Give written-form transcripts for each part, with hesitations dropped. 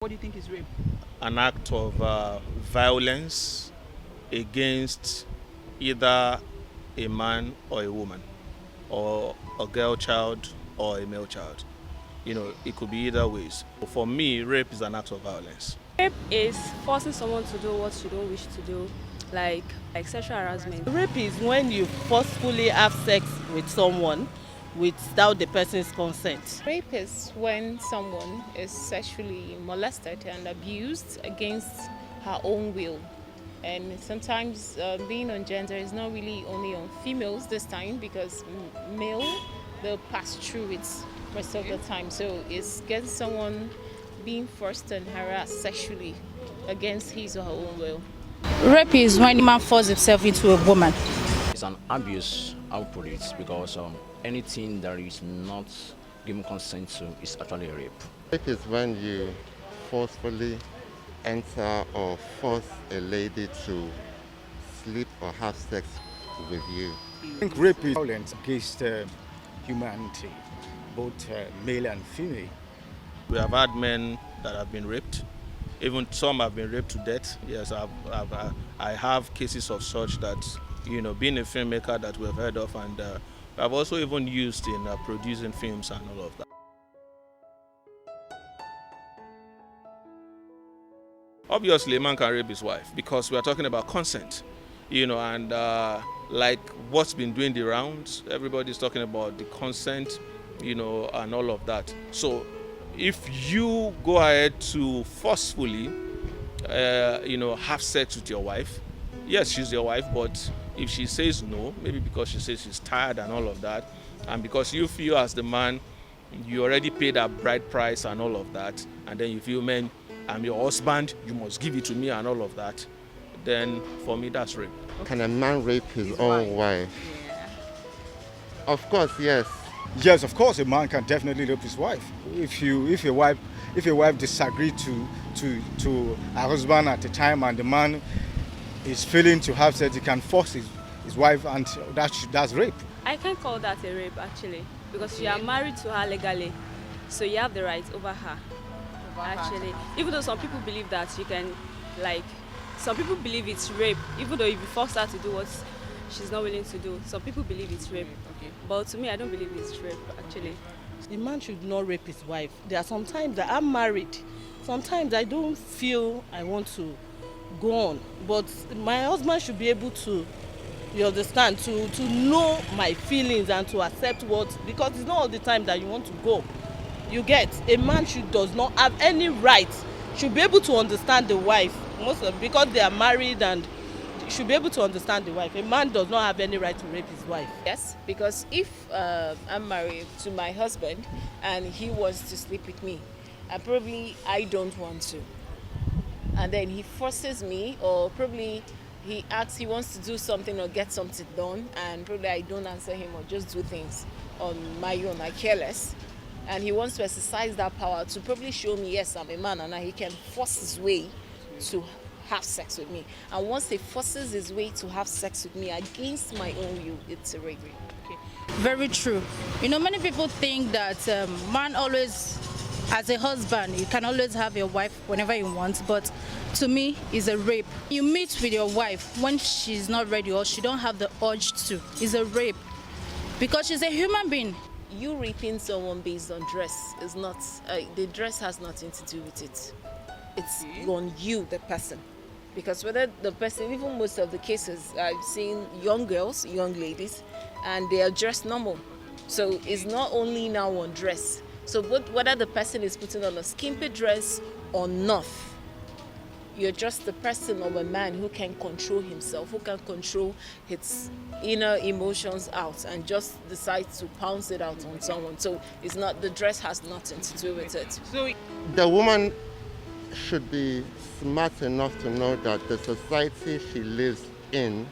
What do you think is rape? An act of violence against either a man or a woman, or a girl child or a male child. It could be either ways. For me, rape is an act of violence. Rape is forcing someone to do what you don't wish to do, like sexual harassment. Rape is when you forcefully have sex with someone without the person's consent. Rape is when someone is sexually molested and abused against her own will. And sometimes being on gender is not really only on females this time, because male, they'll pass through it most of the time. So it's getting someone being forced and harassed sexually against his or her own will. Rape is when a man forces himself into a woman. It's an abuse, I'll put it, because anything that is not given consent to is actually a rape. Rape is when you forcefully enter or force a lady to sleep or have sex with you. I think rape is violence against humanity, both male and female. We have had men that have been raped. Even some have been raped to death. Yes, I have cases of such that, being a filmmaker that we've heard of, and I've also even used in producing films and all of that. Obviously, a man can rape his wife because we are talking about consent, and like what's been doing the rounds, everybody's talking about the consent, and all of that. So if you go ahead to forcefully, have sex with your wife, yes, she's your wife, but if she says no, maybe because she says she's tired and all of that, and because you feel as the man, you already paid a bride price and all of that, and then you feel, man, I'm your husband, you must give it to me and all of that, then for me that's rape. Can a man rape his own wife? Yeah. Of course, yes. Yes, of course, a man can definitely rape his wife. If your wife disagree to her husband at the time, and the man is failing to have sex, he can force his wife, and that's rape. I can't call that a rape actually, because you are married to her legally, so you have the right over her. Actually, even though some people believe that you can, some people believe it's rape, even though if you force her to do what she's not willing to do, some people believe it's rape. Okay. But to me, I don't believe it's rape actually. The man should not rape his wife. There are some times that I'm married. Sometimes I don't feel I want to go on, but my husband should be able to, you understand, to know my feelings and to accept because it's not all the time that you want to go. You get, a man does not have any right, should be able to understand the wife, because they are married, and should be able to understand the wife. A man does not have any right to rape his wife. Yes, because if I'm married to my husband and he wants to sleep with me, and probably I don't want to, and then he forces me, or probably he wants to do something or get something done, and probably I don't answer him or just do things on my own, I care less, and he wants to exercise that power to probably show me, yes, I'm a man, and he can force his way to have sex with me. And once he forces his way to have sex with me against my own will, it's a rape. Okay. Very true. Many people think that man always, as a husband, you can always have your wife whenever you want, but to me, it's a rape. You meet with your wife when she's not ready or she don't have the urge to. It's a rape because she's a human being. You raping someone based on dress is not, the dress has nothing to do with it. It's on you, the person. Because whether the person, even most of the cases, I've seen young girls, young ladies, and they are dressed normal. So it's not only now on dress. So whether the person is putting on a skimpy dress or not, you're just the person of a man who can control himself, who can control his inner emotions out and just decide to pounce it out on someone. So it's not, the dress has nothing to do with it. So The woman should be smart enough to know that the society she lives in,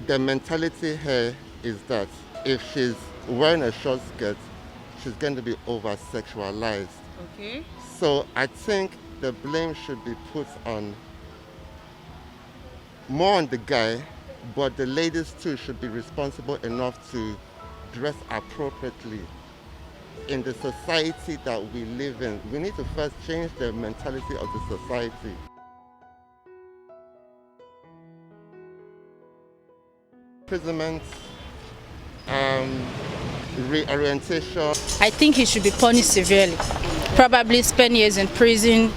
the mentality here is that if she's wearing a short skirt, she's going to be over-sexualized. okay. So I think the blame should be put more on the guy, but the ladies too should be responsible enough to dress appropriately in the society that we live in. We need to first change the mentality of the society. Imprisonment, reorientation. I think he should be punished severely. Probably spend years in prison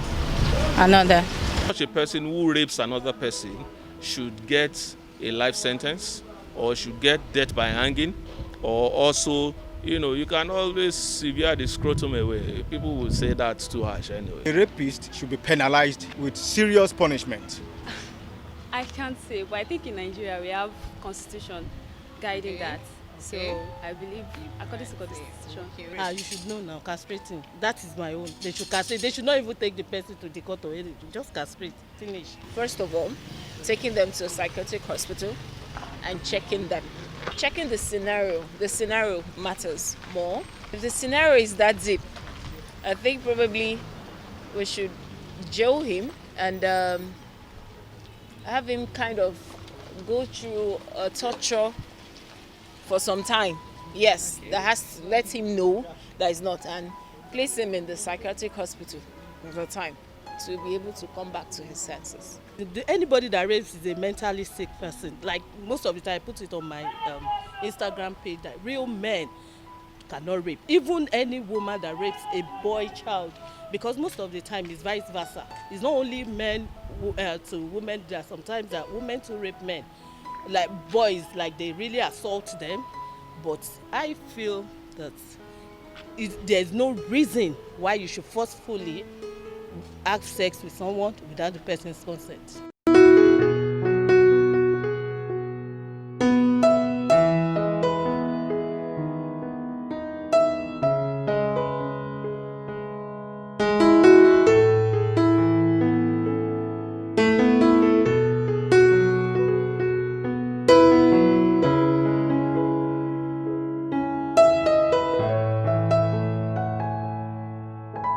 and all that. Such a person who rapes another person should get a life sentence or should get death by hanging, or also, you can always sever the scrotum away. People will say that's too harsh anyway. A rapist should be penalized with serious punishment. I can't say, but I think in Nigeria we have constitution guiding that. So I believe, according to constitution. You should know now, castrating. That is my own. They should castrate. They should not even take the person to the court or anything. Just castrate. Finish. First of all, taking them to a psychiatric hospital and checking them. Checking the scenario. The scenario matters more. If the scenario is that deep, I think probably we should jail him and have him kind of go through a torture for some time. Yes, that has to let him know that it's not, and place him in the psychiatric hospital for time to be able to come back to his senses. Anybody that rapes is a mentally sick person. Like most of the time, I put it on my Instagram page that real men cannot rape. Even any woman that rapes a boy child, because most of the time it's vice versa. It's not only men to women. There are sometimes that women to rape men, like boys, like they really assault them. But I feel that there's no reason why you should forcefully have sex with someone without the person's consent.